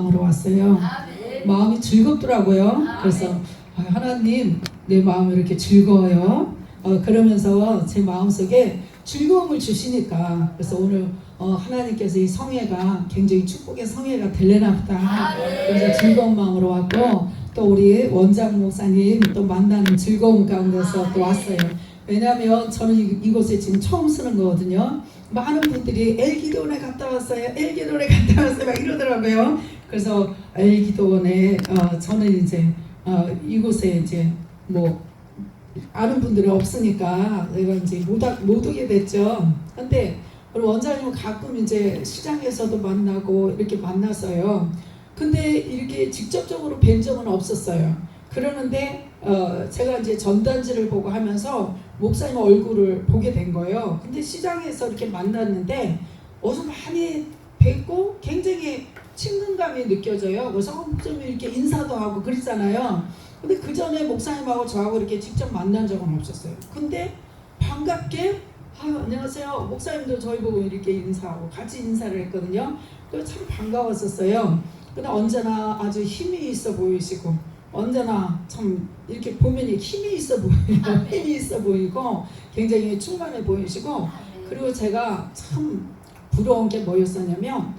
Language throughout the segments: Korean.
마음으로 왔어요. 마음이 즐겁더라고요. 그래서 하나님 내 마음이 이렇게 즐거워요. 그러면서 제 마음속에 즐거움을 주시니까 그래서 오늘 하나님께서 이 성회가 굉장히 축복의 성회가 되려나 보다. 그래서 즐거운 마음으로 왔고 또 우리 원장 목사님 또 만나는 즐거움 가운데서 또 왔어요. 왜냐하면 저는 이곳에 지금 처음 쓰는 거거든요. 많은 분들이 엘기도원에 갔다 왔어요. 엘기도원에 갔다 왔어요. 막 이러더라고요. 그래서 엘기도원에 저는 이제 이곳에 이제 뭐 아는 분들이 없으니까 내가 이제 못 오게 됐죠. 근데 우리 원장님은 가끔 이제 시장에서도 만나고 이렇게 만났어요. 근데 이렇게 직접적으로 뵌 적은 없었어요. 그러는데 제가 이제 전단지를 보고 하면서 목사님 얼굴을 보게 된 거예요. 근데 시장에서 이렇게 만났는데 어서 많이 뵙고 굉장히 친근감이 느껴져요. 그래서 좀 이렇게 인사도 하고 그랬잖아요. 근데 그 전에 목사님하고 저하고 이렇게 직접 만난 적은 없었어요. 근데 반갑게 안녕하세요. 목사님도 저희 보고 이렇게 인사하고 같이 인사를 했거든요. 그래서 참 반가웠었어요. 근데 언제나 아주 힘이 있어 보이시고 언제나 참 이렇게 보면 힘이 있어 보여요. 힘이 있어 보이고 굉장히 충만해 보이시고 그리고 제가 참 부러운 게 뭐였었냐면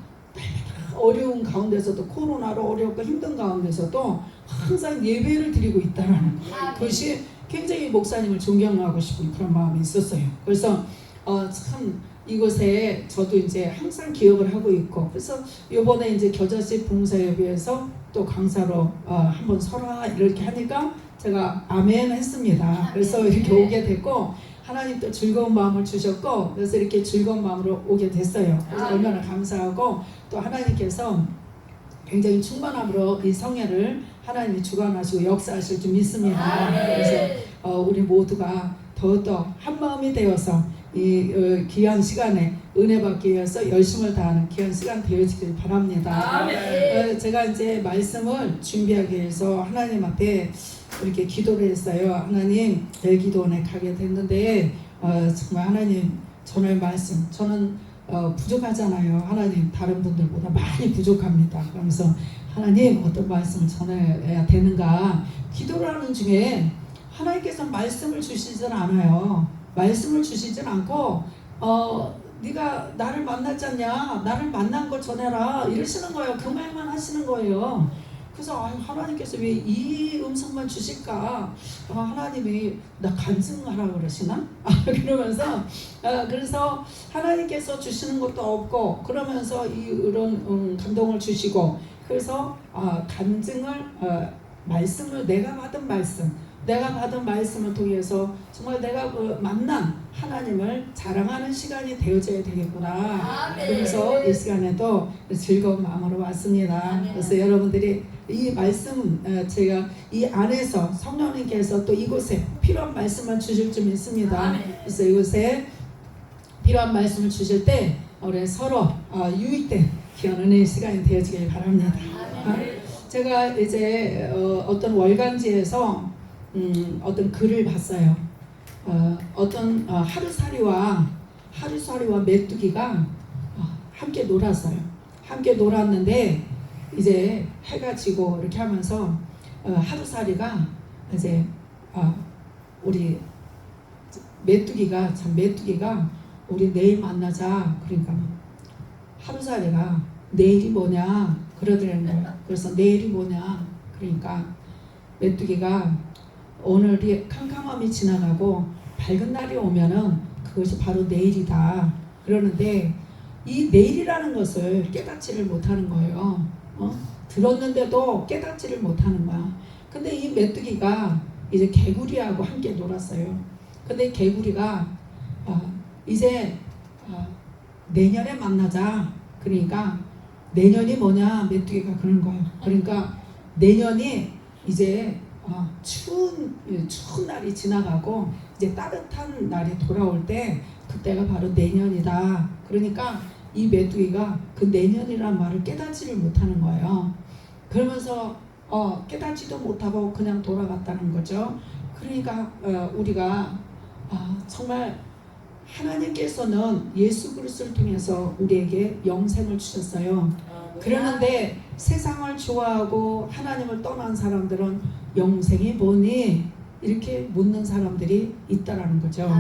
어려운 가운데서도 코로나로 어렵고 힘든 가운데서도 항상 예배를 드리고 있다는 것이 굉장히 목사님을 존경하고 싶은 그런 마음이 있었어요. 그래서 참 이곳에 저도 이제 항상 기억을 하고 있고 그래서 이번에 이제 겨자씨 봉사협의회에서 또 강사로 한번 서라 이렇게 하니까 제가 아멘 했습니다. 그래서 이렇게 오게 됐고 하나님 또 즐거운 마음을 주셨고 그래서 이렇게 즐거운 마음으로 오게 됐어요. 그래서 얼마나 감사하고 또 하나님께서 굉장히 충만함으로 이 성회를 하나님이 주관하시고 역사하실 줄 믿습니다. 그래서 우리 모두가 더욱더 한 마음이 되어서 이 귀한 시간에 은혜 받기 위해서 열심을 다하는 귀한 시간 되어지길 바랍니다. 제가 이제 말씀을 준비하기 위해서 하나님 앞에 이렇게 기도를 했어요. 하나님 엘기도원에 가게 됐는데 정말 하나님 전할 말씀 저는 부족하잖아요. 하나님 다른 분들보다 많이 부족합니다. 그러면서 하나님 어떤 말씀을 전해야 되는가 기도를 하는 중에 하나님께서 말씀을 주시진 않아요. 말씀을 주시진 않고 네가 나를 만났지 않냐 나를 만난 걸 전해라 이러시는 거예요. 그 말만 하시는 거예요. 그래서 하나님께서 왜 이 음성만 주실까? 하나님이 나 간증하라 그러시나? 그러면서 그래서 하나님께서 주시는 것도 없고 그러면서 이런 감동을 주시고 그래서 간증을 말씀을 내가 받은 말씀을 통해서 정말 내가 만난 하나님을 자랑하는 시간이 되어져야 되겠구나. 그래서 이 시간에도 즐거운 마음으로 왔습니다. 그래서 여러분들이 이 말씀 제가 이 안에서 성령님께서 또 이곳에 필요한 말씀만 주실 줄 믿습니다. 그래서 이곳에 필요한 말씀을 주실 때 우리 서로 유익된 귀한 은혜의 시간이 되어지길 바랍니다. 제가 이제 어떤 월간지에서 어떤 글을 봤어요. 어떤 하루살이와 메뚜기가 함께 놀았어요. 함께 놀았는데 이제 해가 지고 이렇게 하면서 하루살이가 이제 우리 메뚜기가 우리 내일 만나자 그러니까 하루살이가 내일이 뭐냐 그러더라는 거예요. 그래서 내일이 뭐냐 그러니까 메뚜기가 오늘이 캄캄함이 지나가고 밝은 날이 오면은 그것이 바로 내일이다 그러는데 이 내일이라는 것을 깨닫지를 못하는 거예요. 들었는데도 깨닫지를 못하는 거야. 근데 이 메뚜기가 이제 개구리하고 함께 놀았어요. 근데 개구리가 이제 내년에 만나자 그러니까 내년이 뭐냐 메뚜기가 그런 거예요. 그러니까 내년이 이제 추운 날이 지나가고 이제 따뜻한 날이 돌아올 때 그때가 바로 내년이다. 그러니까 이 메뚜기가 그 내년이라는 말을 깨닫지를 못하는 거예요. 그러면서 깨닫지도 못하고 그냥 돌아갔다는 거죠. 그러니까 우리가 정말 하나님께서는 예수 그리스도를 통해서 우리에게 영생을 주셨어요. 그러는데 세상을 좋아하고 하나님을 떠난 사람들은 영생이 뭐니? 이렇게 묻는 사람들이 있다라는 거죠.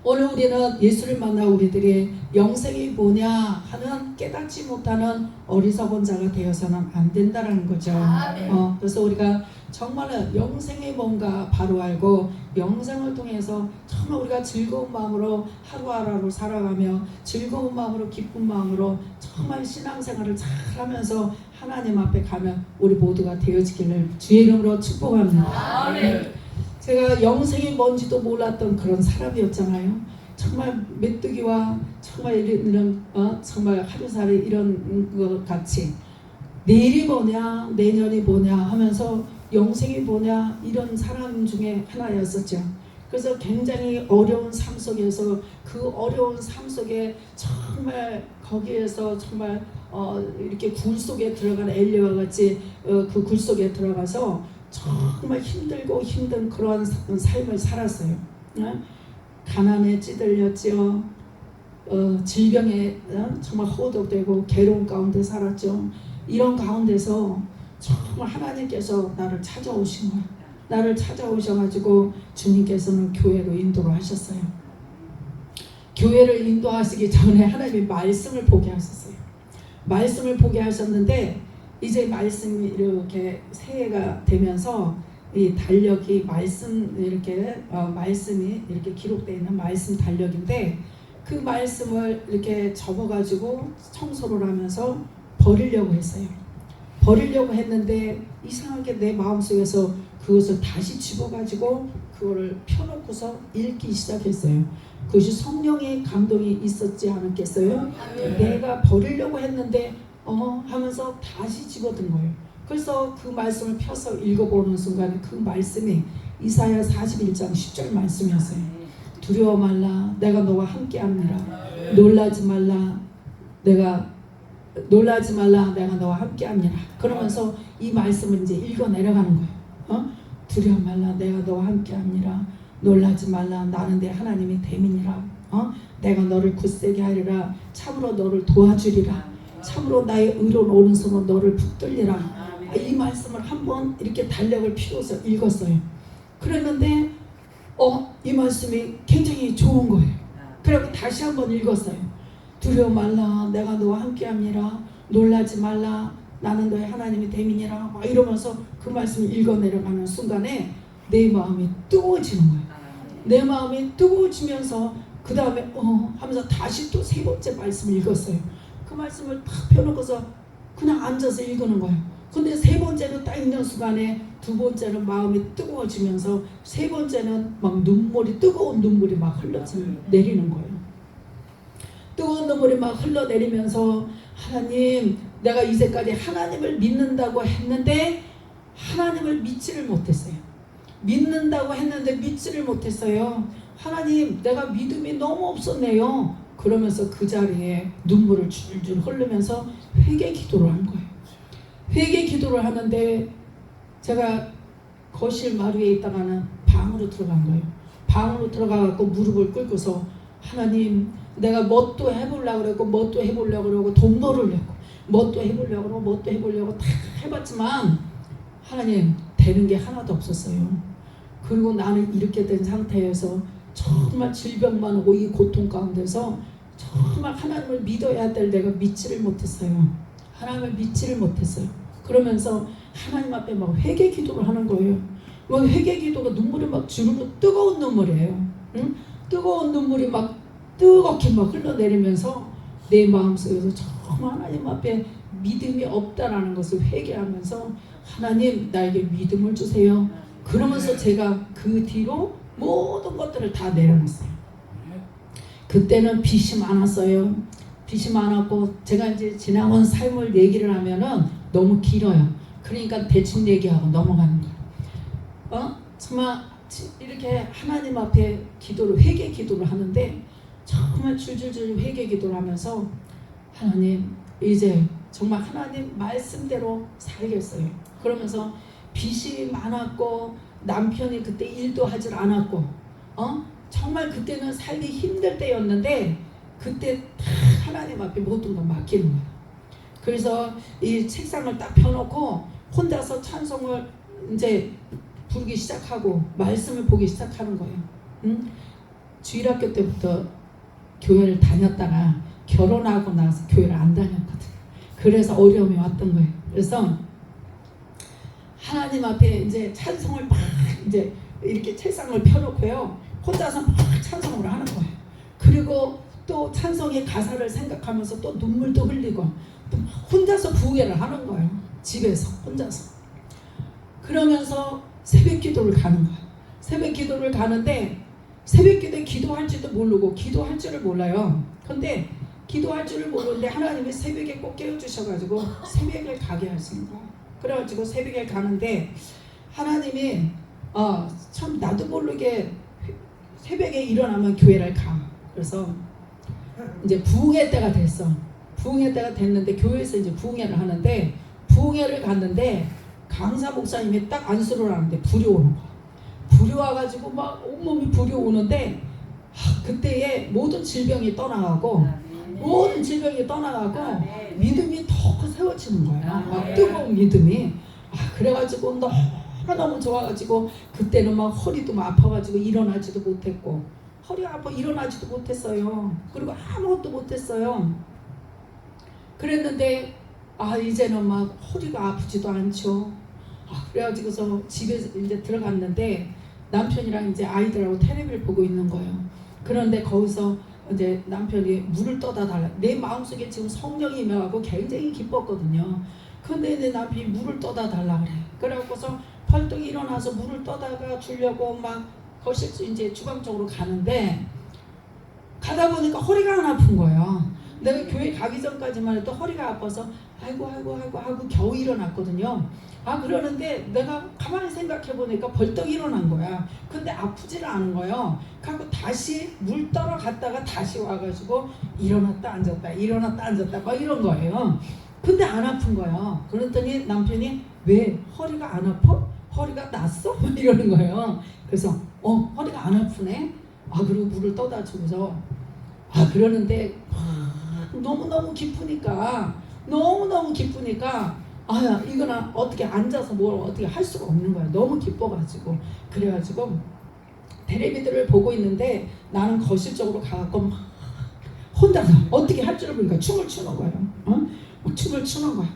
오늘 우리는 예수를 만나 우리들이 영생이 뭐냐 하는 깨닫지 못하는 어리석은 자가 되어서는 안 된다라는 거죠. 그래서 우리가 정말 영생이 뭔가 바로 알고 영생을 통해서 정말 우리가 즐거운 마음으로 하루하루 살아가며 즐거운 마음으로 기쁜 마음으로 정말 신앙생활을 잘 하면서 하나님 앞에 가면 우리 모두가 되어지기를 주의 이름으로 축복합니다. 제가 영생이 뭔지도 몰랐던 그런 사람이었잖아요. 정말 메뚜기와 정말 이런 정말 하루살이 이런 것 같이 내일이 뭐냐 내년이 뭐냐 하면서 영생이 뭐냐 이런 사람 중에 하나였었죠. 그래서 굉장히 어려운 삶 속에서 그 어려운 삶 속에 정말 거기에서 정말 이렇게 굴 속에 들어간 엘리와 같이 그 굴 속에 들어가서 정말 힘들고 힘든 그러한 삶을 살았어요. 가난에 찌들렸죠. 질병에 정말 호독되고 괴로운 가운데 살았죠. 이런 가운데서 정말 하나님께서 나를 찾아오신 거예요. 나를 찾아오셔가지고 주님께서는 교회로 인도를 하셨어요. 교회를 인도하시기 전에 하나님이 말씀을 보게 하셨어요. 말씀을 보게 하셨는데 이제 말씀이 이렇게 새해가 되면서 이 달력이 말씀 이렇게 말씀이 이렇게 기록되어 있는 말씀 달력인데 그 말씀을 이렇게 접어가지고 청소를 하면서 버리려고 했어요. 버리려고 했는데 이상하게 내 마음속에서 그것을 다시 집어가지고 그거를 펴놓고서 읽기 시작했어요. 그것이 성령의 감동이 있었지 않았겠어요? 내가 버리려고 했는데 하면서 다시 집어든 거예요. 그래서 그 말씀을 펴서 읽어보는 순간에 그 말씀이 이사야 41장 10절 말씀이었어요. 두려워 말라 내가 너와 함께합니다. 놀라지 말라 내가 너와 함께합니다. 그러면서 이 말씀을 이제 읽어 내려가는 거예요. 두려워 말라 내가 너와 함께합니다. 놀라지 말라 나는 내 하나님이 됨이니라. 내가 너를 굳세게 하리라. 참으로 너를 도와주리라. 참으로 나의 의로운 오른손으로 너를 붙들리라. 이 말씀을 한번 이렇게 달력을 피워서 읽었어요. 그랬는데 이 말씀이 굉장히 좋은 거예요. 그리고 다시 한번 읽었어요. 두려워 말라 내가 너와 함께합니다. 놀라지 말라 나는 너의 하나님이 됨이니라. 막 이러면서 그 말씀을 읽어 내려가는 순간에 내 마음이 뜨거워지는 거예요. 내 마음이 뜨거워지면서 그 다음에 하면서 다시 또 세 번째 말씀을 읽었어요. 그 말씀을 탁 펴놓고서 그냥 앉아서 읽는 거예요. 근데 세 번째는 딱 읽는 순간에 두 번째는 마음이 뜨거워지면서 세 번째는 막 뜨거운 눈물이 막 흘러내리는 거예요. 뜨거운 눈물이 막 흘러내리면서 하나님 내가 이제까지 하나님을 믿는다고 했는데 하나님을 믿지를 못했어요. 믿는다고 했는데 믿지를 못했어요. 하나님 내가 믿음이 너무 없었네요. 그러면서 그 자리에 눈물을 줄줄 흐르면서 회개 기도를 한 거예요. 회개 기도를 하는데 제가 거실 마루에 있다가는 방으로 들어간 거예요. 방으로 들어가서 무릎을 꿇고서 하나님 내가 뭣도 해보려고 그러고 뭣도 해보려고 그러고 돈 벌으려고 뭣도 해보려고 그러고 뭣도 해보려고 다 해봤지만 하나님 되는 게 하나도 없었어요. 그리고 나는 이렇게 된 상태에서 정말 질병만 오고 이 고통 가운데서 정말 하나님을 믿어야 될 내가 믿지를 못했어요. 하나님을 믿지를 못했어요. 그러면서 하나님 앞에 막 회개 기도를 하는 거예요. 막 회개 기도가 눈물이 막 주르르 뜨거운 눈물이에요. 응? 뜨거운 눈물이 막 뜨겁게 막 흘러내리면서 내 마음속에서 정말 하나님 앞에 믿음이 없다라는 것을 회개하면서 하나님 나에게 믿음을 주세요. 그러면서 제가 그 뒤로 모든 것들을 다 내려놨어요. 그때는 빚이 많았어요. 빚이 많았고 제가 이제 지나온 삶을 얘기를 하면은 너무 길어요. 그러니까 대충 얘기하고 넘어가는 거예요. 정말 이렇게 하나님 앞에 기도를 회개 기도를 하는데 정말 줄줄줄 회개 기도를 하면서 하나님 이제 정말 하나님 말씀대로 살겠어요. 그러면서 빚이 많았고 남편이 그때 일도 하질 않았고 정말 그때는 살기 힘들 때였는데 그때 다 하나님 앞에 모든 걸 맡기는 거예요. 그래서 이 책상을 딱 펴놓고 혼자서 찬송을 이제 부르기 시작하고 말씀을 보기 시작하는 거예요. 응? 주일학교 때부터 교회를 다녔다가 결혼하고 나서 교회를 안 다녔거든. 그래서 어려움이 왔던 거예요. 그래서 하나님 앞에 이제 찬송을 막 이제 이렇게 책상을 펴놓고요, 혼자서 막 찬송을 하는 거예요. 그리고 또 찬송의 가사를 생각하면서 또 눈물도 흘리고 또 혼자서 부흥회를 하는 거예요. 집에서 혼자서. 그러면서 새벽 기도를 가는 거예요. 새벽 기도를 가는데 새벽 기도에 기도할 줄도 모르고 기도할 줄을 몰라요. 근데 기도할 줄을 모르는데 하나님이 새벽에 꼭 깨워주셔가지고 새벽에 가게 하신 거예요. 그래가지고 새벽에 가는데 하나님이 참 나도 모르게 새벽에 일어나면 교회를 가. 그래서 이제 부흥회 때가 됐어. 부흥회 때가 됐는데 교회에서 이제 부흥회를 하는데 부흥회를 갔는데 강사 목사님이 딱 안수를 하는데 불이 오는 거야. 불이 와가지고 막 온몸이 불이 오는데 그때에 모든 질병이 떠나가고 모든 질병이 떠나가고 믿음이 더 세워지는 거야. 막 뜨거운 믿음이. 그래가지고 너무 좋아가지고 그때는 막 허리도 막 아파가지고 일어나지도 못했고 허리 아파 일어나지도 못했어요. 그리고 아무것도 못했어요. 그랬는데 이제는 막 허리가 아프지도 않죠. 그래가지고서 집에 이제 들어갔는데 남편이랑 이제 아이들하고 텔레비를 보고 있는 거예요. 그런데 거기서 이제 남편이 물을 떠다 달라. 내 마음속에 지금 성령이 임하고 굉장히 기뻤거든요. 근데 내 남편이 물을 떠다 달라 그래. 그래갖고서 벌떡 일어나서 물을 떠다가 주려고 막 거실 이제 주방 쪽으로 가는데 가다 보니까 허리가 안 아픈 거예요. 내가 교회 가기 전까지만 해도 허리가 아파서 아이고 하고 겨우 일어났거든요. 그러는데 내가 가만히 생각해 보니까 벌떡 일어난 거야. 근데 아프지를 않은 거예요. 그래서 다시 물 떠러 갔다가 다시 와가지고 일어났다 앉았다 막 이런 거예요. 근데 안 아픈 거예요. 그랬더니 남편이 왜 허리가 안 아파? 허리가 났어? 이러는 거예요. 그래서 허리가 안 아프네. 그리고 물을 떠다 주고서 그러는데 너무너무 기쁘니까 이거는 어떻게 앉아서 뭘 어떻게 할 수가 없는 거야. 너무 기뻐가지고. 그래가지고 텔레비들을 보고 있는데 나는 거실 쪽으로 가갖고 막 혼자서 어떻게 할 줄을 모르니까 춤을 추는 거예요. 춤을 추는 거야.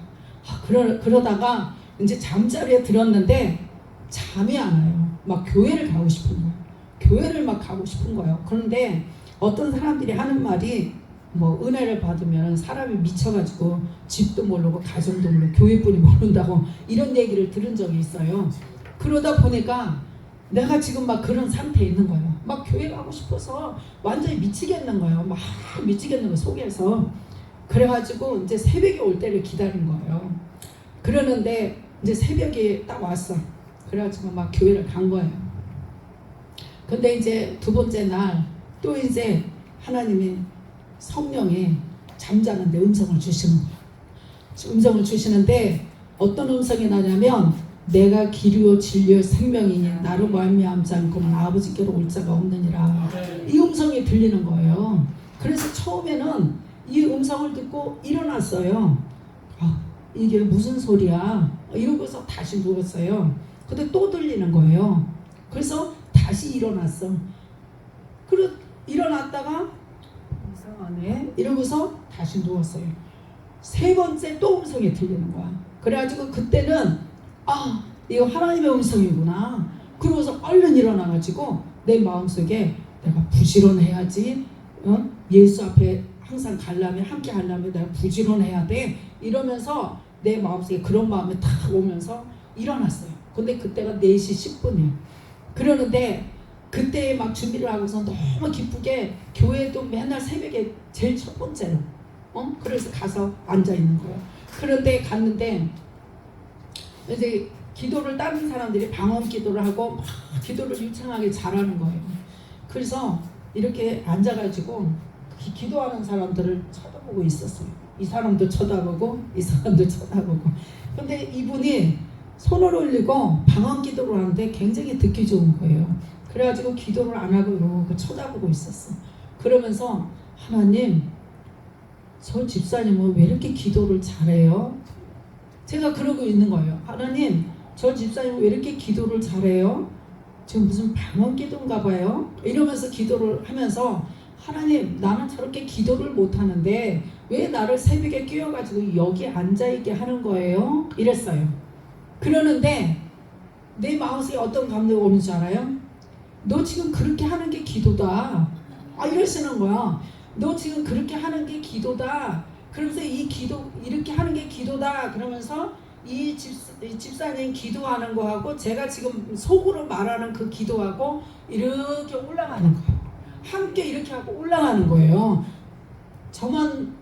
그러다가 이제 잠자리에 들었는데 잠이 안 와요. 막 교회를 가고 싶은 거예요. 교회를 막 가고 싶은 거예요. 그런데 어떤 사람들이 하는 말이 뭐 은혜를 받으면 사람이 미쳐가지고 집도 모르고 가정도 모르고 교회뿐이 모른다고 이런 얘기를 들은 적이 있어요. 그러다 보니까 내가 지금 막 그런 상태에 있는 거예요. 막 교회 가고 싶어서 완전히 미치겠는 거예요. 막 미치겠는 거 속에서. 그래가지고 이제 새벽이 올 때를 기다린 거예요. 그러는데 이제 새벽이 딱 왔어. 그래가지고 막 교회를 간 거예요. 근데 이제 두 번째 날 또 이제 하나님이 성령이 잠자는데 음성을 주시는 거예요. 음성을 주시는데 어떤 음성이 나냐면 내가 길이요 진리요 생명이니 나로 말미암지 않고는 아버지께로 올 자가 없느니라. 이 음성이 들리는 거예요. 그래서 처음에는 이 음성을 듣고 일어났어요. 이게 무슨 소리야? 이러고서 다시 누웠어요. 근데 또 들리는 거예요. 그래서 다시 일어났어. 일어났다가 이상하네 이러고서 다시 누웠어요. 세 번째 또 음성이 들리는 거야. 그래가지고 그때는 이거 하나님의 음성이구나. 그러고서 얼른 일어나가지고 내 마음속에 내가 부지런해야지. 예수 앞에 항상 가려면 함께 하려면 내가 부지런해야 돼. 이러면서 내 마음속에 그런 마음이 탁 오면서 일어났어요. 근데 그때가 4시 10분이에요. 그러는데 그때 막 준비를 하고서 너무 기쁘게 교회도 맨날 새벽에 제일 첫 번째로 그래서 가서 앉아 있는 거예요. 그런데 갔는데 이제 기도를 다른 사람들이 방언 기도를 하고 막 기도를 유창하게 잘하는 거예요. 그래서 이렇게 앉아가지고 기도하는 사람들을 쳐다보고 있었어요. 이 사람도 쳐다보고 이 사람도 쳐다보고. 근데 이분이 손을 올리고 방언 기도를 하는데 굉장히 듣기 좋은 거예요. 그래가지고 기도를 안 하고 이러고 쳐다보고 있었어. 그러면서 하나님 저 집사님은 왜 이렇게 기도를 잘해요? 제가 그러고 있는 거예요. 하나님, 저 집사님은 왜 이렇게 기도를 잘해요? 지금 무슨 방언 기도인가 봐요? 이러면서 기도를 하면서 하나님, 나는 저렇게 기도를 못하는데 왜 나를 새벽에 깨워가지고 여기 앉아있게 하는 거예요? 이랬어요. 그러는데 내 마음속에 어떤 감정이 오는 줄 알아요? 너 지금 그렇게 하는 게 기도다. 이러시는 거야. 너 지금 그렇게 하는 게 기도다. 그러면서 이 기도, 이렇게 하는 게 기도다. 그러면서 이 집사님 기도하는 거하고 제가 지금 속으로 말하는 그 기도하고 이렇게 올라가는 거예요. 함께 이렇게 하고 올라가는 거예요. 저만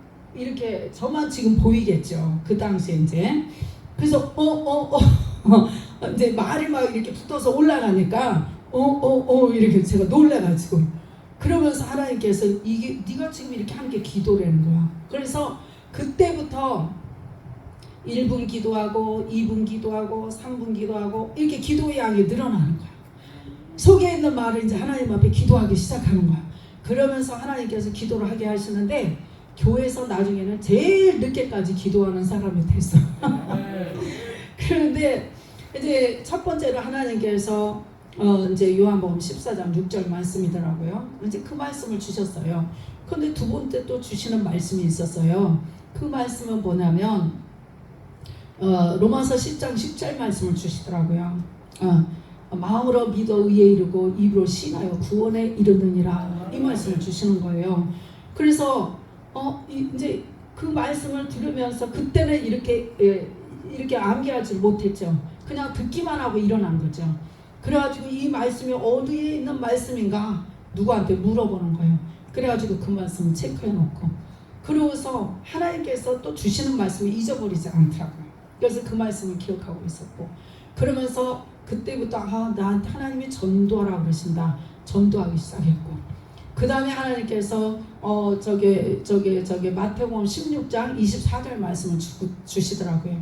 지금 보이겠죠. 그 당시에 이제. 그래서 이제 말이 막 이렇게 붙어서 올라가니까 이렇게 제가 놀래가지고 그러면서 하나님께서 이게 네가 지금 이렇게 하는 게 기도라는 거야. 그래서 그때부터 1분 기도하고 2분 기도하고 3분 기도하고 이렇게 기도의 양이 늘어나는 거야. 속에 있는 말을 이제 하나님 앞에 기도하기 시작하는 거야. 그러면서 하나님께서 기도를 하게 하시는데 교회에서 나중에는 제일 늦게까지 기도하는 사람이 됐어. 그런데 이제 첫 번째로 하나님께서 이제 요한복음 14장 6절 말씀이더라고요. 이제 그 말씀을 주셨어요. 근데 두 번째 또 주시는 말씀이 있었어요. 그 말씀은 뭐냐면 로마서 10장 10절 말씀을 주시더라고요. 마음으로 믿어 의에 이르고 입으로 신하여 구원에 이르느니라, 이 말씀을 주시는 거예요. 그래서 이제 그 말씀을 들으면서 그때는 이렇게 암기하지 못했죠. 그냥 듣기만 하고 일어난 거죠. 그래가지고 이 말씀이 어디에 있는 말씀인가 누구한테 물어보는 거예요. 그래가지고 그 말씀을 체크해 놓고 그러고서 하나님께서 또 주시는 말씀을 잊어버리지 않더라고요. 그래서 그 말씀을 기억하고 있었고, 그러면서 그때부터 나한테 하나님이 전도하라고 그러신다. 전도하기 시작했고, 그 다음에 하나님께서 저기 마태복음 16장 24절 말씀을 주시더라고요.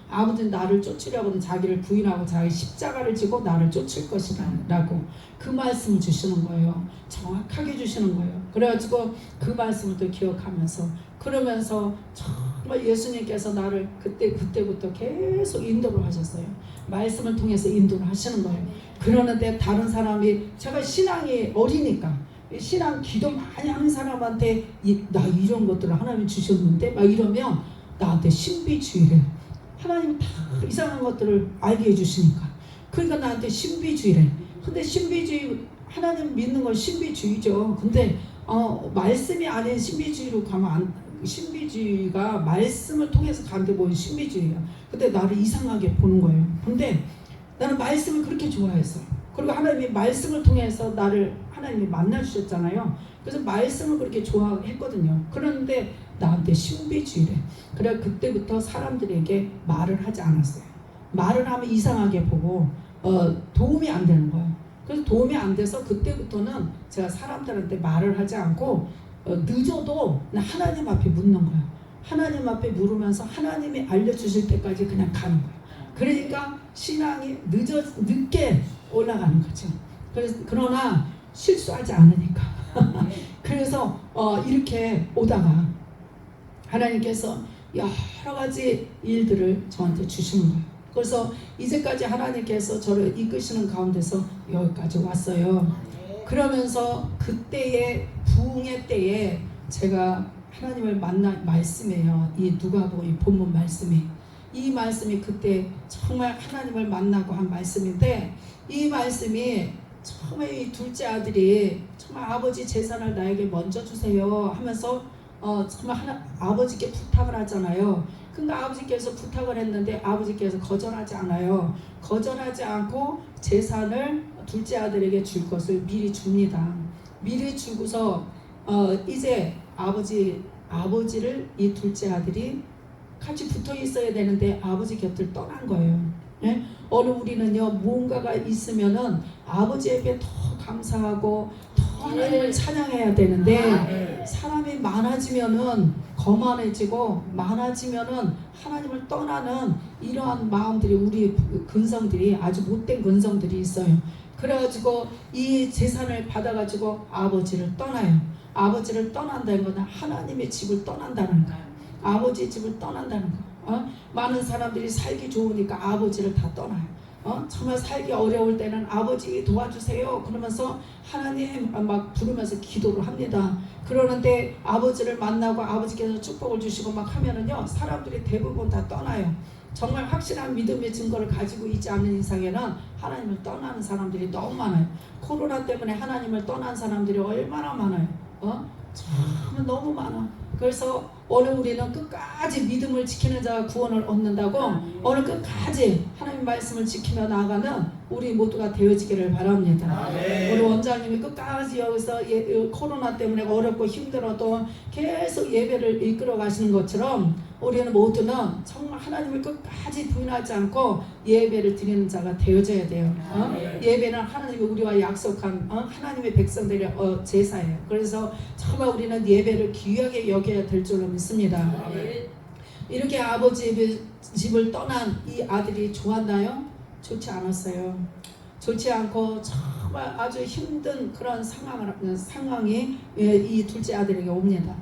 아무든 나를 쫓으려고는 자기를 부인하고 자기 십자가를 지고 나를 쫓을 것이라고 그 말씀을 주시는 거예요. 정확하게 주시는 거예요. 그래가지고 그 말씀을 또 기억하면서 그러면서 정말 예수님께서 나를 그때부터 계속 인도를 하셨어요. 말씀을 통해서 인도를 하시는 거예요. 그러는데 다른 사람이, 제가 신앙이 어리니까 신앙 기도 많이 하는 사람한테 나 이런 것들을 하나님이 주셨는데 막 이러면 나한테 신비주의래. 하나님 다 이상한 것들을 알게 해주시니까. 그러니까 나한테 신비주의래. 근데 신비주의, 하나님 믿는 건 신비주의죠. 근데 말씀이 아닌 신비주의로 가면 신비주의가 말씀을 통해서 가는데 뭔 신비주의야. 근데 나를 이상하게 보는 거예요. 근데 나는 말씀을 그렇게 좋아했어요. 그리고 하나님이 말씀을 통해서 하나님이 만나주셨잖아요. 그래서 말씀을 그렇게 좋아했거든요. 그런데 나한테 신비주의래. 그래 그때부터 사람들에게 말을 하지 않았어요. 말을 하면 이상하게 보고 도움이 안 되는 거예요. 그래서 도움이 안 돼서 그때부터는 제가 사람들한테 말을 하지 않고 늦어도 하나님 앞에 묻는 거예요. 하나님 앞에 물으면서 하나님이 알려주실 때까지 그냥 가는 거예요. 그러니까 신앙이 늦게 올라가는 거죠. 그러나 실수하지 않으니까. 그래서 이렇게 오다가 하나님께서 여러 가지 일들을 저한테 주시는 거예요. 그래서 이제까지 하나님께서 저를 이끄시는 가운데서 여기까지 왔어요. 그러면서 그때의 부흥의 때에 제가 하나님을 말씀이에요. 이 누가복음 이 본문 말씀이. 이 말씀이 그때 정말 하나님을 만나고 한 말씀인데, 이 말씀이 처음에 이 둘째 아들이 정말 아버지 재산을 나에게 먼저 주세요 하면서 정말 아버지께 부탁을 하잖아요. 그러니까 아버지께서 부탁을 했는데 아버지께서 거절하지 않아요. 거절하지 않고 재산을 둘째 아들에게 줄 것을 미리 줍니다. 미리 주고서 이제 아버지를 이 둘째 아들이 같이 붙어 있어야 되는데 아버지 곁을 떠난 거예요. 예? 우리는요 무언가가 있으면은 아버지에게 더 감사하고 더 하나님을 찬양해야 되는데 사람이 많아지면은 거만해지고 많아지면은 하나님을 떠나는 이러한 마음들이, 우리 근성들이 아주 못된 근성들이 있어요. 그래가지고 이 재산을 받아가지고 아버지를 떠나요. 아버지를 떠난다는 건 하나님의 집을 떠난다는 거야. 아버지의 집을 떠난다는 거야. 많은 사람들이 살기 좋으니까 아버지를 다 떠나요. 정말 살기 어려울 때는 아버지 도와주세요 그러면서 하나님 막 부르면서 기도를 합니다. 그러는데 아버지를 만나고 아버지께서 축복을 주시고 막 하면은요, 사람들이 대부분 다 떠나요. 정말 확실한 믿음의 증거를 가지고 있지 않는 이상에는 하나님을 떠나는 사람들이 너무 많아요. 코로나 때문에 하나님을 떠난 사람들이 얼마나 많아요. 참 너무 많아. 그래서 오늘 우리는 끝까지 믿음을 지키는 자가 구원을 얻는다고, 오늘 끝까지 하나님 말씀을 지키며 나아가는 우리 모두가 되어지기를 바랍니다. 우리 원장님이 끝까지 여기서 코로나 때문에 어렵고 힘들어도 계속 예배를 이끌어 가시는 것처럼 우리는 모두는 정말 하나님을 끝까지 부인하지 않고 예배를 드리는 자가 되어져야 돼요. 예배는 하나님이 우리와 약속한 하나님의 백성들의 제사예요. 그래서 정말 우리는 예배를 귀하게 여겨야 될 줄로 믿습니다. 이렇게 아버지 집을 떠난 이 아들이 좋았나요? 좋지 않았어요. 좋지 않고 정말 아주 힘든 그런 상황이 이 둘째 아들에게 옵니다.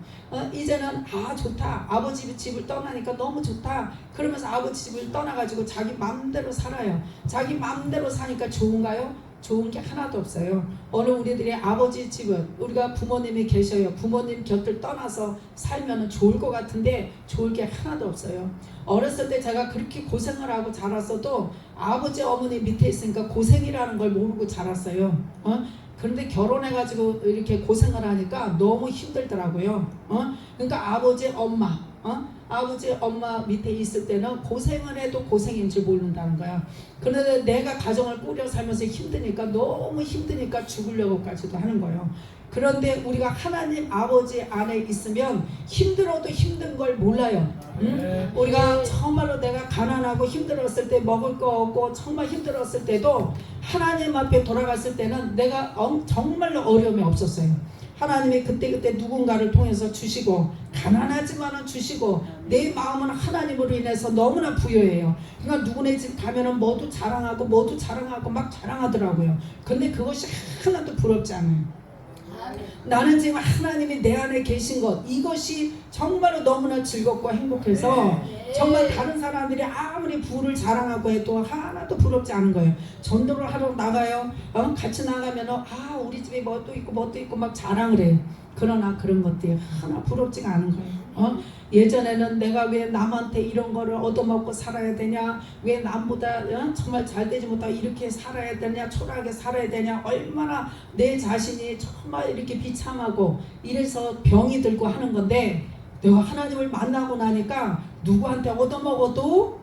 이제는 좋다, 아버지 집을 떠나니까 너무 좋다 그러면서 아버지 집을 떠나가지고 자기 마음대로 살아요. 자기 마음대로 사니까 좋은가요? 좋은 게 하나도 없어요. 오늘 우리들의 아버지 집은, 우리가 부모님이 계셔요. 부모님 곁을 떠나서 살면 좋을 것 같은데 좋을 게 하나도 없어요. 어렸을 때 제가 그렇게 고생을 하고 자랐어도 아버지 어머니 밑에 있으니까 고생이라는 걸 모르고 자랐어요. 그런데 결혼해가지고 이렇게 고생을 하니까 너무 힘들더라고요. 그러니까 아버지 엄마 밑에 있을 때는 고생을 해도 고생인 줄 모른다는 거야. 그런데 내가 가정을 꾸려 살면서 힘드니까, 너무 힘드니까 죽으려고까지도 하는 거예요. 그런데 우리가 하나님 아버지 안에 있으면 힘들어도 힘든 걸 몰라요. 우리가 정말로 내가 가난하고 힘들었을 때, 먹을 거 없고 정말 힘들었을 때도 하나님 앞에 돌아갔을 때는 내가 정말로 어려움이 없었어요. 하나님이 그때그때 누군가를 통해서 주시고, 가난하지만은 주시고, 내 마음은 하나님으로 인해서 너무나 부여해요. 그러니까 누구네 집 가면은 뭐도 자랑하고 막 자랑하더라고요. 근데 그것이 하나도 부럽지 않아요. 나는 지금 하나님이 내 안에 계신 것, 이것이 정말로 너무나 즐겁고 행복해서 정말 다른 사람들이 아무리 부를 자랑하고 해도 하나도 부럽지 않은 거예요. 전도를 하러 나가요. 같이 나가면 우리 집에 뭣도 있고 막 자랑을 해요. 그러나 그런 것들이 하나 부럽지가 않은 거예요. 예전에는 내가 왜 남한테 이런 거를 얻어먹고 살아야 되냐, 왜 남보다 정말 잘 되지 못하고 이렇게 살아야 되냐, 초라하게 살아야 되냐, 얼마나 내 자신이 정말 이렇게 비참하고 이래서 병이 들고 하는 건데, 내가 하나님을 만나고 나니까 누구한테 얻어먹어도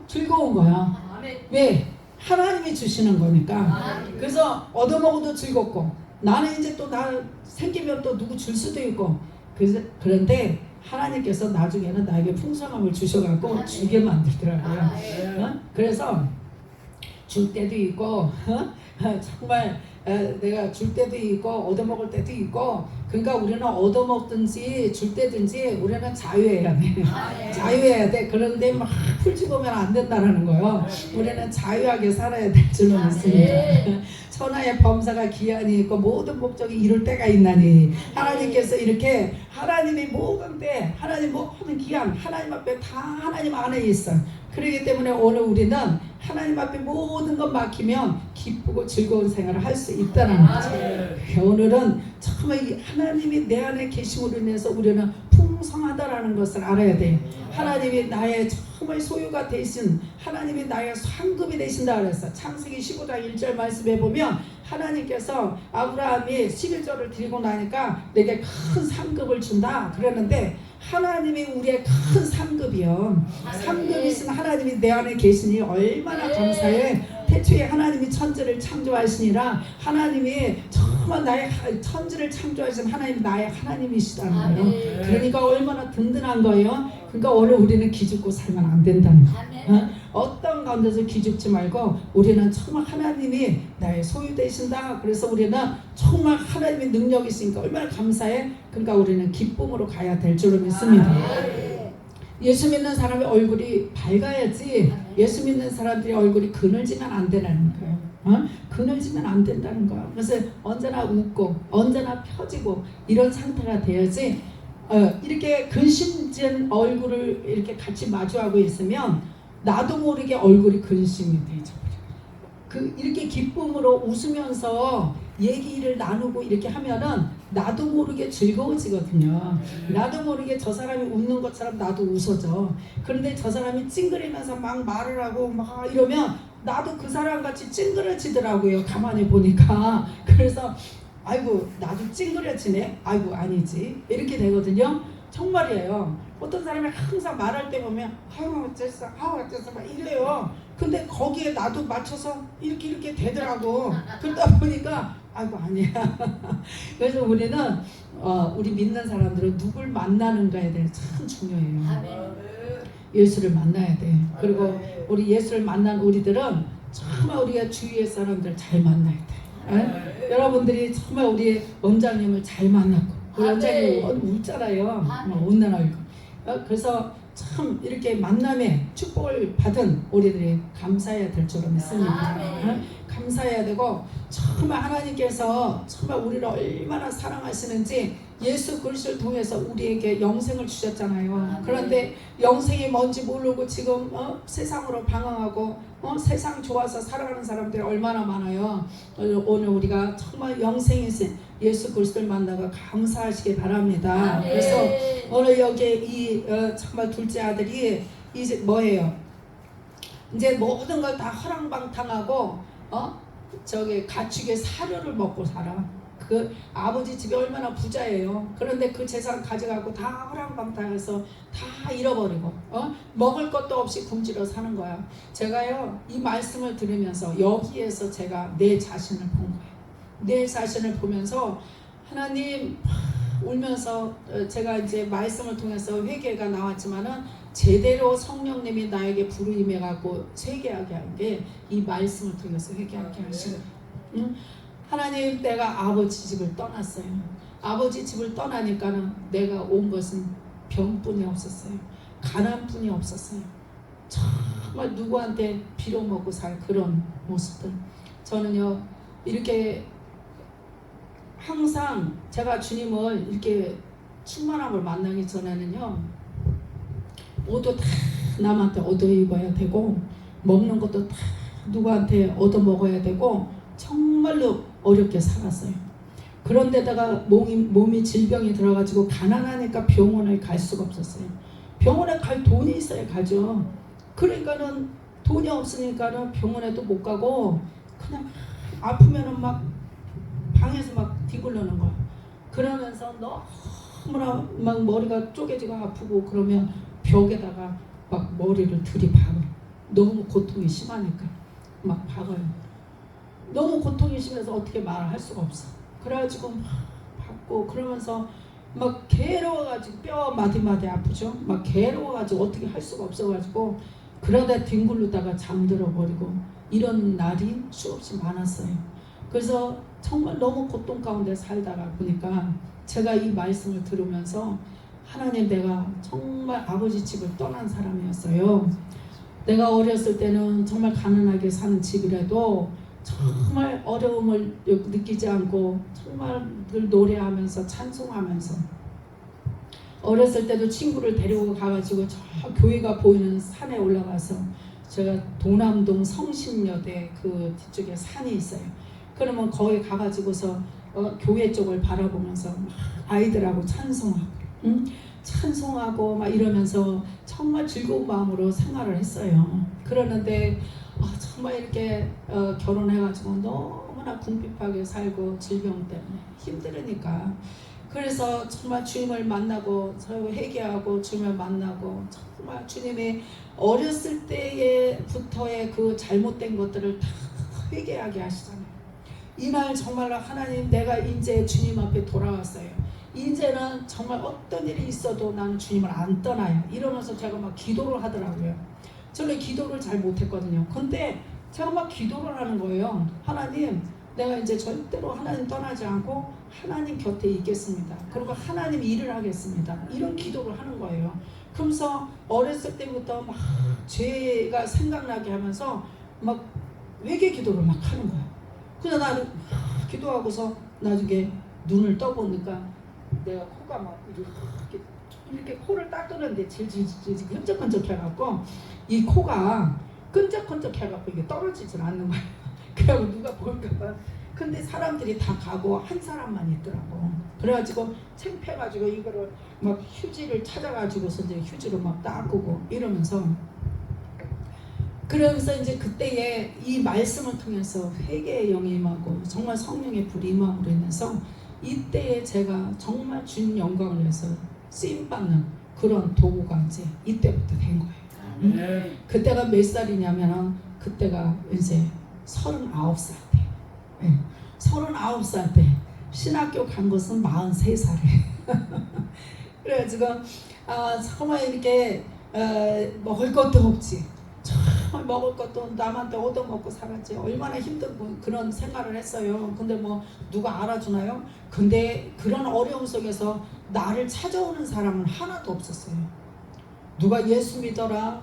즐거운 거야. 왜? 하나님이 주시는 거니까. 그래서 얻어먹어도 즐겁고, 나는 이제 또 나 생기면 또 누구 줄 수도 있고, 그런데 하나님께서 나중에는 나에게 풍성함을 주셔갖고 주게 만들더라고요. 그래서 줄 때도 있고, 정말 내가 줄 때도 있고 얻어먹을 때도 있고, 그러니까 우리는 얻어먹든지 줄 때든지 우리는 자유해야 돼. 자유해야 돼. 그런데 막 풀집으면 안 된다는 거예요. 우리는 자유하게 살아야 될 줄로 믿습니다. 천하의 범사가 기한이 있고 모든 목적이 이룰 때가 있나니, 하나님께서 이렇게 하나님의 모든 때, 하나님 모든 기한, 하나님 앞에 다 하나님 안에 있어. 그렇기 때문에 오늘 우리는 하나님 앞에 모든 것 맡기면 기쁘고 즐거운 생활을 할 수 있다는 거죠. 오늘은 정말 하나님이 내 안에 계심으로 인해서 우리는 풍성하다라는 것을 알아야 돼요. 하나님이 나의 정말 소유가 되신, 하나님이 나의 상급이 되신다 그랬어. 창세기 15장 1절 말씀에 보면 하나님께서 아브라함이 11조를 드리고 나니까 내게 큰 상급을 준다 그랬는데, 하나님이 우리의 큰 상급이요. 상급이신 하나님이 내 안에 계시니 얼마나 감사해. 태초에 하나님이 천지를 창조하시니라, 하나님이 정말 나의 천지를 창조하신 하나님, 나의 하나님이시다는 거예요. 그러니까 얼마나 든든한 거예요. 그러니까 오늘 우리는 기죽고 살면 안 된다는 거예요. 어떤 가운데서 기죽지 말고 우리는 정말 하나님이 나의 소유 되신다. 그래서 우리는 정말 하나님의 능력이 있으니까 얼마나 감사해. 그러니까 우리는 기쁨으로 가야 될 줄로 믿습니다. 예수 믿는 사람의 얼굴이 밝아야지, 예수 믿는 사람들의 얼굴이 그늘지면 안 되는 거예요. 그늘지면 안 된다는 거야. 그래서 언제나 웃고 언제나 펴지고 이런 상태가 돼야지. 이렇게 근심진 얼굴을 이렇게 같이 마주하고 있으면 나도 모르게 얼굴이 근심이 되죠. 이렇게 기쁨으로 웃으면서 얘기를 나누고 이렇게 하면은 나도 모르게 즐거워지거든요. 나도 모르게 저 사람이 웃는 것처럼 나도 웃어져. 그런데 저 사람이 찡그리면서 막 말을 하고 막 이러면 나도 그 사람 같이 찡그려지더라고요. 가만히 보니까. 그래서 아이고 나도 찡그려지네. 아이고 아니지. 이렇게 되거든요. 정말이에요. 어떤 사람이 항상 말할 때 보면 아유 어째서 막 이래요. 근데 거기에 나도 맞춰서 이렇게 되더라고. 그러다 보니까 아이고 아니야. 그래서 우리는 우리 믿는 사람들은 누굴 만나는가에 대해 참 중요해요. 예수를 만나야 돼. 그리고 우리 예수를 만난 우리들은 정말 우리가 주위의 사람들 잘 만나야 돼. 여러분들이 정말 우리 원장님을 잘 만났고 우리 원장님 웃잖아요. 웃는 얼굴. 그래서 참 이렇게 만남에 축복을 받은 우리들이 감사해야 될 줄로 믿습니다. 감사해야 되고 정말 하나님께서 정말 우리를 얼마나 사랑하시는지 예수 그리스도를 통해서 우리에게 영생을 주셨잖아요. 그런데 영생이 뭔지 모르고 지금 세상으로 방황하고 세상 좋아서 살아가는 사람들이 얼마나 많아요. 오늘 우리가 정말 영생이신 예수 그리스도를 만나고 감사하시기 바랍니다. 그래서 오늘 여기에 이 정말 둘째 아들이 이제 뭐예요? 이제 모든 걸 다 허랑방탕하고 저기 가축의 사료를 먹고 살아. 그 아버지 집이 얼마나 부자예요. 그런데 그 재산 가져가고 다 허랑방탕해서 다 잃어버리고 먹을 것도 없이 굶주려 사는 거야. 제가요 이 말씀을 들으면서 여기에서 제가 내 자신을 본 거예요. 내 자신을 보면서 하나님 울면서 제가 이제 말씀을 통해서 회개가 나왔지만은 제대로 성령님이 나에게 부르임해 갖고 회개하게 한 게 이 말씀을 통해서 회개하게 하시는 하나님 내가 아버지 집을 떠났어요. 아버지 집을 떠나니까는 내가 온 것은 병뿐이 없었어요. 가난뿐이 없었어요. 정말 누구한테 빌어먹고 살 그런 모습들. 저는요 이렇게 항상 제가 주님을 이렇게 충만함을 만나기 전에는요 옷도 다 남한테 얻어 입어야 되고 먹는 것도 다 누구한테 얻어 먹어야 되고 정말로 어렵게 살았어요. 그런데다가 몸이 질병이 들어가지고 가난하니까 병원에 갈 수가 없었어요. 병원에 갈 돈이 있어야 가죠. 그러니까는 돈이 없으니까는 병원에도 못 가고 그냥 아프면은 막 방에서 막 뒤굴러는 거야. 그러면서 너무나 막 머리가 쪼개지고 아프고 그러면 벽에다가 막 머리를 들이박아. 너무 고통이 심하니까 막 박아요. 너무 고통이 심해서 어떻게 말을 할 수가 없어. 그래가지고 막 박고 그러면서 막 괴로워가지고 뼈 마디마디 아프죠. 막 괴로워가지고 어떻게 할 수가 없어가지고 그러다 뒹굴르다가 잠들어 버리고 이런 날이 수없이 많았어요. 그래서 정말 너무 고통 가운데 살다가 보니까 제가 이 말씀을 들으면서 하나님 내가 정말 아버지 집을 떠난 사람이었어요. 내가 어렸을 때는 정말 가난하게 사는 집이라도 정말 어려움을 느끼지 않고 정말 늘 노래하면서 찬송하면서 어렸을 때도 친구를 데리고 가가지고 저 교회가 보이는 산에 올라가서 제가 도남동 성신여대 그 뒤쪽에 산이 있어요. 그러면 거기 가가지고서 교회 쪽을 바라보면서 막 아이들하고 찬송하고 막 이러면서 정말 즐거운 마음으로 생활을 했어요. 그러는데 정말 이렇게 결혼해가지고 너무나 궁핍하게 살고 질병 때문에 힘들으니까 그래서 정말 주님을 만나고 회개하고 주님을 만나고 정말 주님의 어렸을 때부터의 그 잘못된 것들을 다 회개하게 하시잖아요. 이날 정말로 하나님 내가 이제 주님 앞에 돌아왔어요. 이제는 정말 어떤 일이 있어도 나는 주님을 안 떠나요. 이러면서 제가 막 기도를 하더라고요. 저는 기도를 잘 못했거든요. 근데 제가 막 기도를 하는 거예요. 하나님 내가 이제 절대로 하나님 떠나지 않고 하나님 곁에 있겠습니다. 그리고 하나님 일을 하겠습니다. 이런 기도를 하는 거예요. 그러면서 어렸을 때부터 막 죄가 생각나게 하면서 막 회개 기도를 막 하는 거야. 그래서 나는 막 기도하고서 나중에 눈을 떠보니까 내가 코가 막 이렇게 코를 닦으는데 질질질 끈적끈적 해갖고 이 코가 끈적끈적 해갖고 이게 떨어지질 않는 거야. 그래갖고 누가 볼까봐. 근데 사람들이 다 가고 한 사람만 있더라고. 그래가지고 창피해가지고 이거를 막 휴지를 찾아가지고서 이제 휴지로 막 닦고 이러면서, 그러면서 이제 그때에 이 말씀을 통해서 회개의 영이 임하고 정말 성령의 불이 임함으로 인해서 이때에 제가 정말 주님 영광을 위해서 쓰임받는 그런 도구가 이제 이때부터 된 거예요. 그때가 몇 살이냐면 그때가 이제 39살 때. 네. 39살 때 신학교 간 것은 43살에 그래가지고 정말 이렇게 먹을 것도 없지, 정말 먹을 것도 남한테 얻어먹고 살았지. 얼마나 힘든 그런 생활을 했어요. 근데 뭐 누가 알아주나요? 근데 그런 어려움 속에서 나를 찾아오는 사람은 하나도 없었어요. 누가 예수 믿어라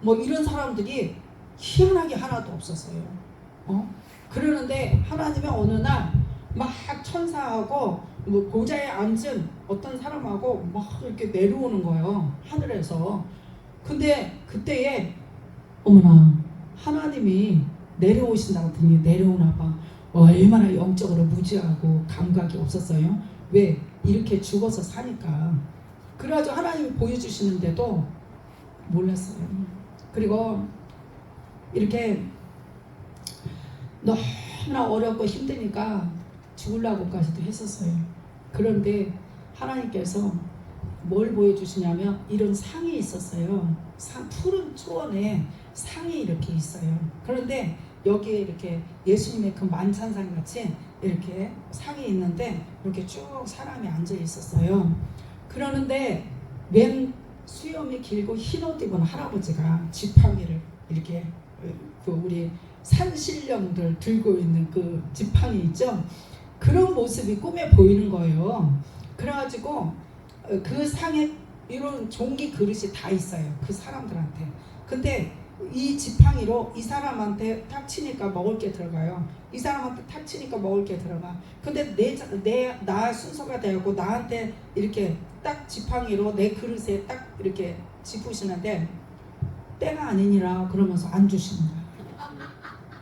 뭐 이런 사람들이 희한하게 하나도 없었어요. 그러는데 하나님의 어느 날 막 천사하고 뭐 보좌에 앉은 어떤 사람하고 막 이렇게 내려오는 거예요, 하늘에서. 근데 그때에 어머나 하나님이 내려오신다고 하더니 내려오나 봐. 얼마나 영적으로 무지하고 감각이 없었어요. 왜? 이렇게 죽어서 사니까. 그래가지고 하나님이 보여주시는데도 몰랐어요. 그리고 이렇게 너무나 어렵고 힘드니까 죽으려고까지도 했었어요. 그런데 하나님께서 뭘 보여주시냐면 이런 상이 있었어요. 푸른 초원에 상이 이렇게 있어요. 그런데 여기에 이렇게 예수님의 그 만찬상 같이 이렇게 상이 있는데 이렇게 쭉 사람이 앉아 있었어요. 그러는데 맨 수염이 길고 흰 옷 입은 할아버지가 지팡이를 이렇게 그 우리 산신령들 들고 있는 그 지팡이 있죠? 그런 모습이 꿈에 보이는 거예요. 그래가지고 그 상에 이런 종기 그릇이 다 있어요, 그 사람들한테. 근데 이 지팡이로 이 사람한테 탁 치니까 먹을 게 들어가요. 이 사람한테 탁 치니까 먹을 게 들어가. 근데 나 순서가 되고 나한테 이렇게 딱 지팡이로 내 그릇에 딱 이렇게 짚으시는데 때가 아니니라 그러면서 안 주시는 거예요.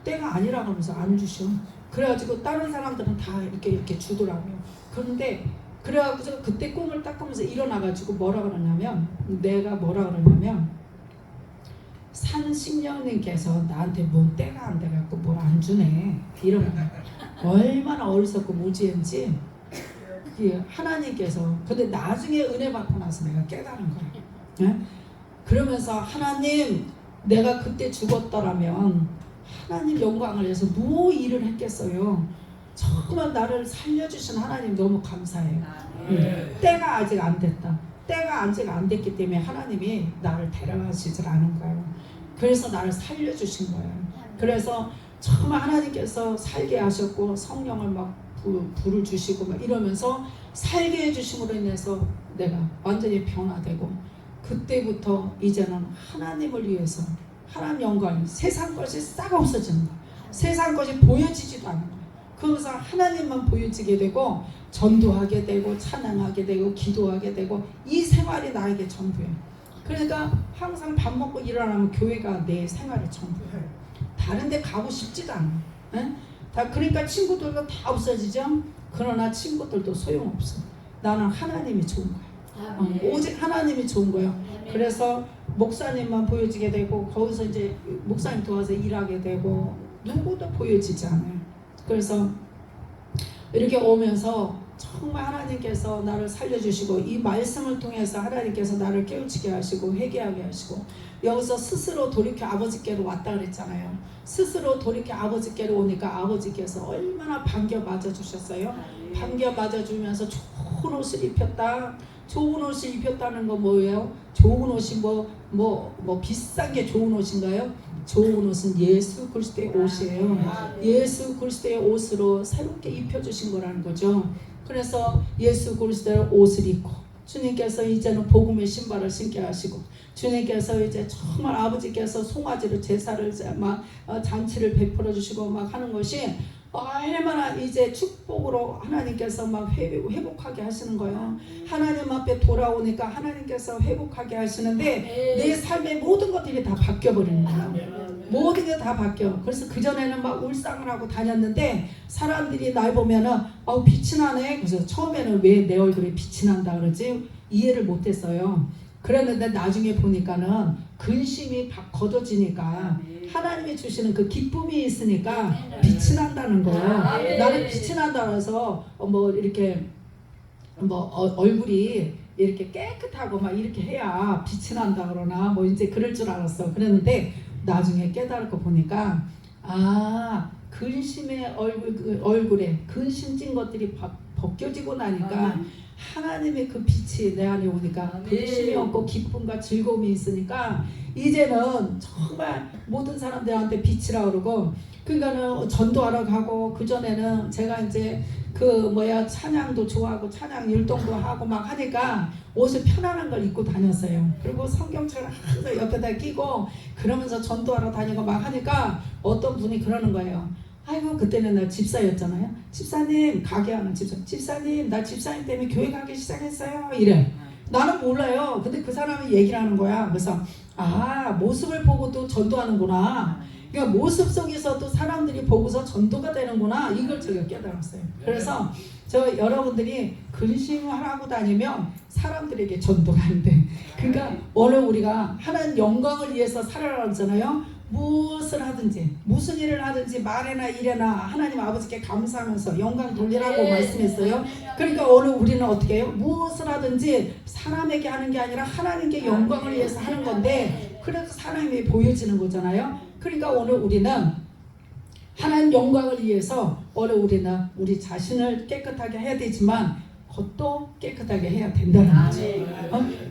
때가 아니라 그러면서 안 주셔. 그래가지고 다른 사람들은 다 이렇게 주더라고요. 그런데 그래가지고 그때 꿈을 딱 꾸면서 일어나가지고 뭐라 그러냐면, 내가 뭐라 그러냐면 산신령님께서 나한테 뭔 때가 안 돼갖고 뭘 안 주네 이런 거예요. 얼마나 어리석고 무지한지. 하나님께서. 근데 나중에 은혜 받고 나서 내가 깨달은 거예요. 네? 그러면서 하나님, 내가 그때 죽었더라면 하나님 영광을 위해서 뭐 일을 했겠어요. 정말 나를 살려주신 하나님 너무 감사해요. 때가 아직 안 됐다. 때가 아직 안 됐기 때문에 하나님이 나를 데려가시질 않은 거예요. 그래서 나를 살려주신 거예요. 그래서 정말 하나님께서 살게 하셨고 성령을 막 불을 주시고 막 이러면서 살게 해주심으로 인해서 내가 완전히 변화되고, 그때부터 이제는 하나님을 위해서 하나님 영광, 세상 것이 싹 없어지는 거야. 세상 것이 보여지지도 않는 거야. 그러면서 하나님만 보여지게 되고 전도하게 되고 찬양하게 되고 기도하게 되고 이 생활이 나에게 전부예요. 그러니까 항상 밥 먹고 일어나면 교회가 내 생활의 전부예요. 다른 데 가고 싶지도 않아. 그러니까 친구들도 다 없어지죠. 그러나 친구들도 소용없어. 나는 하나님이 좋은 거야. 오직 하나님이 좋은 거예요. 그래서 목사님만 보여지게 되고 거기서 이제 목사님 도와서 일하게 되고 누구도 보여지지 않아요. 그래서 이렇게 오면서 정말 하나님께서 나를 살려주시고 이 말씀을 통해서 하나님께서 나를 깨우치게 하시고 회개하게 하시고, 여기서 스스로 돌이켜 아버지께로 왔다 그랬잖아요. 스스로 돌이켜 아버지께로 오니까 아버지께서 얼마나 반겨 맞아주셨어요. 반겨 맞아주면서 좋은 옷을 입혔다. 좋은 옷을 입혔다는 건 뭐예요? 좋은 옷이 뭐 비싼 게 좋은 옷인가요? 좋은 옷은 예수 그리스도의 옷이에요. 예수 그리스도의 옷으로 새롭게 입혀주신 거라는 거죠. 그래서 예수 그리스도의 옷을 입고 주님께서 이제는 복음의 신발을 신게 하시고 주님께서 이제 정말 아버지께서 송아지로 제사를 막 잔치를 베풀어 주시고 막 하는 것이 얼마나 이제 축복으로 하나님께서 막 회복하게 하시는 거예요. 하나님 앞에 돌아오니까 하나님께서 회복하게 하시는데 내 삶의 모든 것들이 다 바뀌어버리는 거예요. 모든 게 다 바뀌어. 그래서 그전에는 막 울상을 하고 다녔는데 사람들이 날 보면은 빛이 나네. 그래서 처음에는 왜 내 얼굴에 빛이 난다 그러지 이해를 못했어요. 그랬는데 나중에 보니까는 근심이 걷어지니까 하나님이 주시는 그 기쁨이 있으니까 빛이 난다는 거예요. 나는 빛이 난다 그래서 뭐 이렇게 얼굴이 이렇게 깨끗하고 막 이렇게 해야 빛이 난다 그러나 뭐 이제 그럴 줄 알았어. 그랬는데 나중에 깨달고 보니까 근심의 얼굴에 근심 찐 것들이 벗겨지고 나니까 하나님의 그 빛이 내 안에 오니까 근심이 없고 기쁨과 즐거움이 있으니까 이제는 정말 모든 사람들한테 빛이라 그러고 그러니까는 전도하러 가고 그전에는 제가 이제 찬양도 좋아하고 찬양 율동도 하고 막 하니까 옷을 편안한 걸 입고 다녔어요. 그리고 성경책을 항상 옆에다 끼고 그러면서 전도하러 다니고 막 하니까 어떤 분이 그러는 거예요. 아이고 그때는 나 집사였잖아요. 집사님 가게 하는 집사님 나 집사님 때문에 교회 가기 시작했어요 이래. 나는 몰라요. 근데 그 사람이 얘기를 하는 거야. 그래서 모습을 보고도 전도하는구나. 그러니까 모습 속에서도 사람들이 보고서 전도가 되는구나. 이걸 제가 깨달았어요. 그래서 여러분들이 근심을 하고 다니면 사람들에게 전도가 안 돼. 그러니까 오늘 우리가 하나님 영광을 위해서 살아라 하잖아요. 무엇을 하든지 무슨 일을 하든지 말에나 일에나 하나님 아버지께 감사하면서 영광 돌리라고 말씀했어요. 그러니까 오늘 우리는 어떻게 해요? 무엇을 하든지 사람에게 하는 게 아니라 하나님께 영광을 위해서 하는 건데 그래서 사람이 보여지는 거잖아요. 그러니까 오늘 우리는 하나님 영광을 위해서 오늘 우리는 우리 자신을 깨끗하게 해야 되지만 겉도 깨끗하게 해야 된다는 거죠.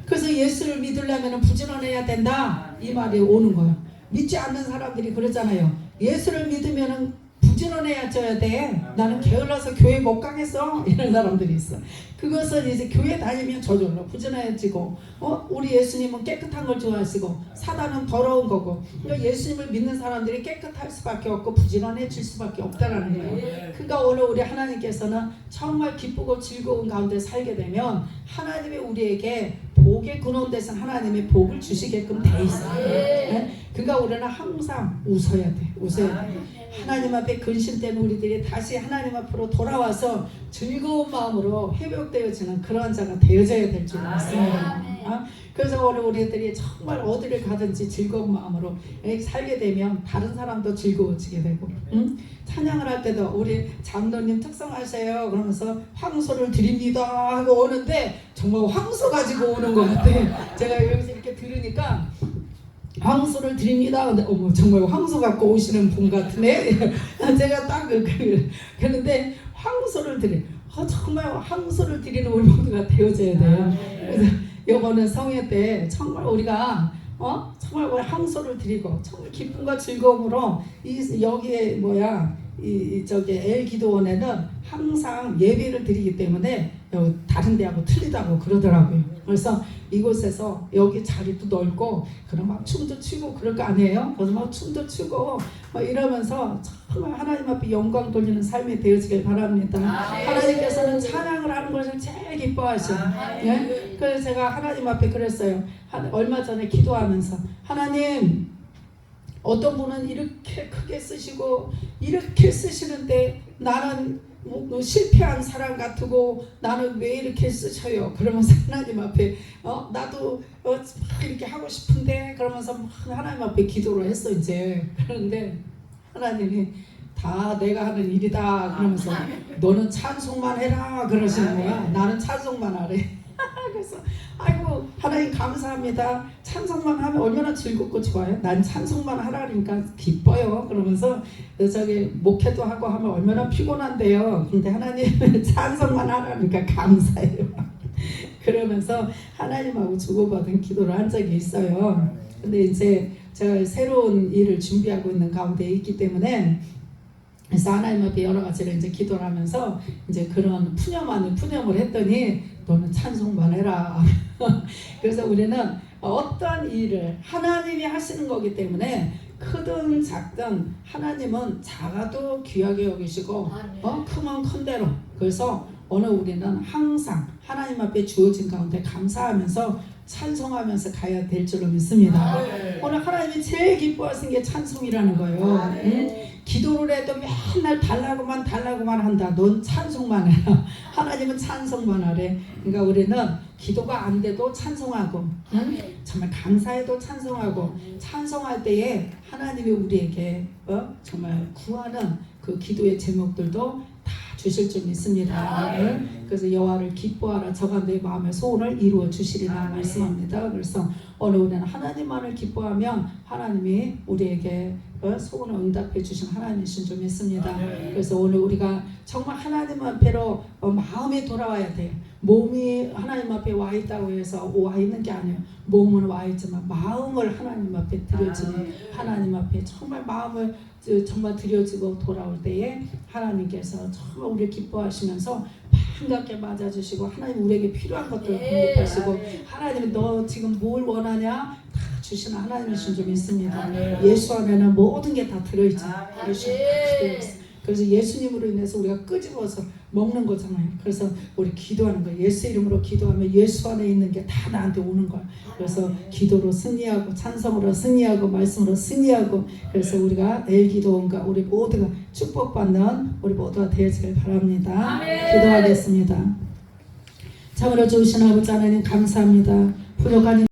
그래서 예수를 믿으려면 부지런해야 된다 이 말이 오는 거예요. 믿지 않는 사람들이 그러잖아요. 예수를 믿으면 부지런해져야 돼. 나는 게을러서 교회 못 가겠어. 이런 사람들이 있어. 그것은 이제 교회 다니면 저절로 부지런해지고 우리 예수님은 깨끗한 걸 좋아하시고 사단은 더러운 거고 그러니까 예수님을 믿는 사람들이 깨끗할 수밖에 없고 부지런해질 수밖에 없다라는 거예요. 그러니까 오늘 우리 하나님께서는 정말 기쁘고 즐거운 가운데 살게 되면 하나님이 우리에게 복의 근원되신 하나님의 복을 주시게끔 돼 있어요. 네? 그러니까 우리는 항상 웃어야 돼. 웃어야 돼. 하나님 앞에 근심된 우리들이 다시 하나님 앞으로 돌아와서 즐거운 마음으로 회복되어지는 그러한 자가 되어져야 될 줄 믿습니다. 그래서 오늘 우리들이 정말 어디를 가든지 즐거운 마음으로 살게 되면 다른 사람도 즐거워지게 되고 찬양을 할 때도 우리 장로님 특성하세요 그러면서 황소를 드립니다 하고 오는데 정말 황소 가지고 오는 것 같아. 제가 여기서 이렇게 들으니까 황소를 드립니다. 근데 정말 황소 갖고 오시는 분 같으네. 제가 딱 그런데 황소를 정말 황소를 드리는 우리 모두가 되어져야 돼요. 그래서 이번에 성회 때 정말 우리가 정말 우리 황소를 드리고 정말 기쁨과 즐거움으로 여기에 엘 기도원에는 항상 예배를 드리기 때문에 다른 데하고 틀리다고 그러더라고요. 그래서 이곳에서 여기 자리도 넓고 그럼 막 춤도 추고 그럴 거 아니에요? 그래서 막 춤도 추고 막 이러면서 정말 하나님 앞에 영광 돌리는 삶이 되어지길 바랍니다. 하나님께서는 찬양을 하는 것을 제일 기뻐하셔. 예? 그래서 제가 하나님 앞에 그랬어요. 얼마 전에 기도하면서 하나님 어떤 분은 이렇게 크게 쓰시고 이렇게 쓰시는데 나는 실패한 사람 같고 나는 왜 이렇게 쓰셔요? 그러면서 하나님 앞에 나도 이렇게 하고 싶은데 그러면서 하나님 앞에 기도를 했어 이제. 그런데 하나님이 다 내가 하는 일이다 그러면서 너는 찬송만 해라 그러시는 거야. 나는 찬송만 하래. 그래서 아이고 하나님 감사합니다. 찬송만 하면 얼마나 즐겁고 좋아요. 난 찬송만 하라 그러니까 기뻐요. 그러면서 목회도 하고 하면 얼마나 피곤한데요. 근데 하나님 찬송만 하라 그러니까 감사해요. 그러면서 하나님하고 주고받은 기도를 한 적이 있어요. 근데 이제 제가 새로운 일을 준비하고 있는 가운데 있기 때문에 그래서 하나님 앞에 여러 가지를 이제 기도를 하면서 이제 그런 푸념을 했더니 너는 찬송만 해라. 그래서 우리는 어떤 일을 하나님이 하시는 거기 때문에 크든 작든 하나님은 작아도 귀하게 여기시고 크면 큰 대로. 그래서 오늘 우리는 항상 하나님 앞에 주어진 가운데 감사하면서 찬송하면서 가야 될 줄로 믿습니다. 오늘 하나님이 제일 기뻐하시는 게 찬송이라는 거예요. 기도를 해도 맨날 달라고만 한다. 넌 찬송만 해라. 하나님은 찬송만 하래. 그러니까 우리는 기도가 안 돼도 찬송하고, 정말 감사해도 찬송하고, 찬송할 때에 하나님이 우리에게 정말 구하는 그 기도의 제목들도 다 주실 줄 믿습니다. 그래서 여호와를 기뻐하라. 저가 내 마음의 소원을 이루어 주시리라 말씀합니다. 그래서 오늘 우리는 하나님만을 기뻐하면 하나님이 우리에게 소원을 응답해 주신 하나님이신 줄 믿습니다. 그래서 오늘 우리가 정말 하나님 앞에로 마음이 돌아와야 돼요. 몸이 하나님 앞에 와 있다고 해서 와 있는 게 아니에요. 몸은 와 있지만 마음을 하나님 앞에 드려지는, 하나님 앞에 정말 마음을 정말 드려지고 돌아올 때에 하나님께서 정말 우리를 기뻐하시면서 반갑게 맞아주시고, 하나님 우리에게 필요한 것들을 공급하시고, 하나님이 너 지금 뭘 원하냐 다 주시는 하나님이신 줄 믿습니다. 예수 안에는 모든 게 다 들어있죠. 예수 다 들어있어요. 그래서 예수님으로 인해서 우리가 끄집어서 먹는 거잖아요. 그래서 우리 기도하는 거예요. 예수 이름으로 기도하면 예수 안에 있는 게 다 나한테 오는 거예요. 그래서 기도로 승리하고, 찬송으로 승리하고, 말씀으로 승리하고, 그래서 우리가 엘기도원과 우리 모두가 축복받는 우리 모두가 되어지길 바랍니다. 기도하겠습니다. 참으로 좋으신 아버지 하나님 감사합니다. 부족한